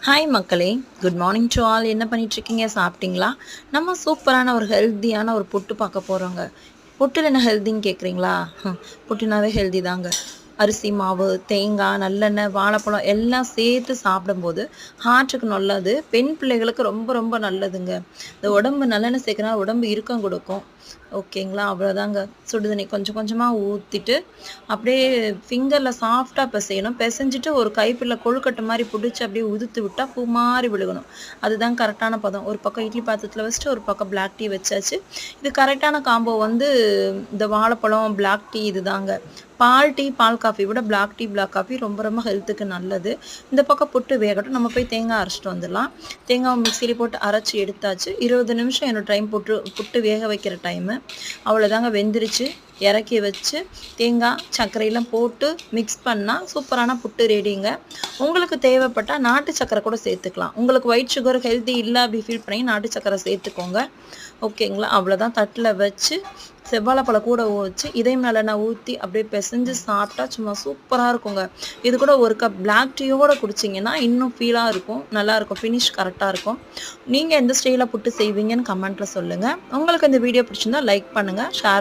Hi மக்களே, good morning to all. என்ன பண்ணிட்டுருக்கீங்க? சாப்பிட்டீங்களா? நம்ம சூப்பரான ஒரு ஹெல்த்தியான ஒரு புட்டு பார்க்க போகிறோங்க. புட்டில் என்ன ஹெல்த்தின்னு கேட்குறீங்களா? புட்டுனாவே ஹெல்தி தாங்க. அரிசி மாவு, தேங்காய், நல்லெண்ணெய், வாழைப்பழம் எல்லாம் சேர்த்து சாப்பிடும்போது ஹார்ட்டுக்கு நல்லது. பெண் பிள்ளைகளுக்கு ரொம்ப ரொம்ப நல்லதுங்க. இந்த உடம்பு நல்லெண்ணெய் சேர்க்கறனால உடம்பு இறுக்கம் கொடுக்கும். ஓகேங்களா? அவ்வளோதாங்க. சுடுதண்ணி கொஞ்சம் கொஞ்சமாக ஊற்றிட்டு அப்படியே ஃபிங்கரில் சாஃப்டாக பிசையணும். பிசைஞ்சிட்டு ஒரு கைப்பிடில கொழுக்கட்டை மாதிரி பிடிச்சி அப்படியே உதுத்து விட்டால் பூ மாதிரி விழுகணும். அதுதான் கரெக்டான பதம். ஒரு பக்கம் இட்லி பாத்திரத்தில் வச்சுட்டு ஒரு பக்கம் பிளாக் டீ வச்சாச்சு. இது கரெக்டான காம்போ வந்து இந்த வாழைப்பழம், பிளாக் டீ இதுதாங்க. பால் டீ, பால் காஃபி விட பிளாக் டீ, பிளாக் காஃபி ரொம்ப ரொம்ப ஹெல்த்துக்கு நல்லது. இந்த பக்கம் புட்டு வேகட்டும். நம்ம போய் தேங்காய் அரைச்சிட்டு வந்துடலாம். தேங்காய் மிக்சியில் போட்டு அரைச்சி எடுத்தாச்சு. 20 நிமிஷம் என்னோட டைம் புட்டு வேக வைக்கிற டைமு. அவ்வளோதாங்க, வெந்துருச்சு. இறக்கி வச்சு தேங்காய் சர்க்கரையெல்லாம் போட்டு மிக்ஸ் பண்ணால் சூப்பரான புட்டு ரெடிங்க. உங்களுக்கு தேவைப்பட்டால் நாட்டு சர்க்கரை கூட சேர்த்துக்கலாம். உங்களுக்கு ஒயிட் சுகர் ஹெல்த்தி இல்லை அப்படி ஃபீல் பண்ணி நாட்டு சர்க்கரை சேர்த்துக்கோங்க. ஓகேங்களா? அவ்வளோதான். தட்டில் வச்சு செவ்வாழைப்பழம் கூட வச்சு இதையும் நல்லெண்ணெய் ஊற்றி அப்படியே பிசைஞ்சு சாப்பிட்டா சும்மா சூப்பராக இருக்குங்க. இது கூட ஒரு கப் பிளாக் டீயோடு குடிச்சிங்கன்னா இன்னும் ஃபீலாக இருக்கும், நல்லாயிருக்கும், ஃபினிஷ் கரெக்டாக இருக்கும். நீங்கள் எந்த ஸ்டைலில் புட்டு செய்வீங்கன்னு கமெண்ட்டில் சொல்லுங்கள். உங்களுக்கு இந்த வீடியோ பிடிச்சிருந்தா லைக் பண்ணுங்கள், ஷேர்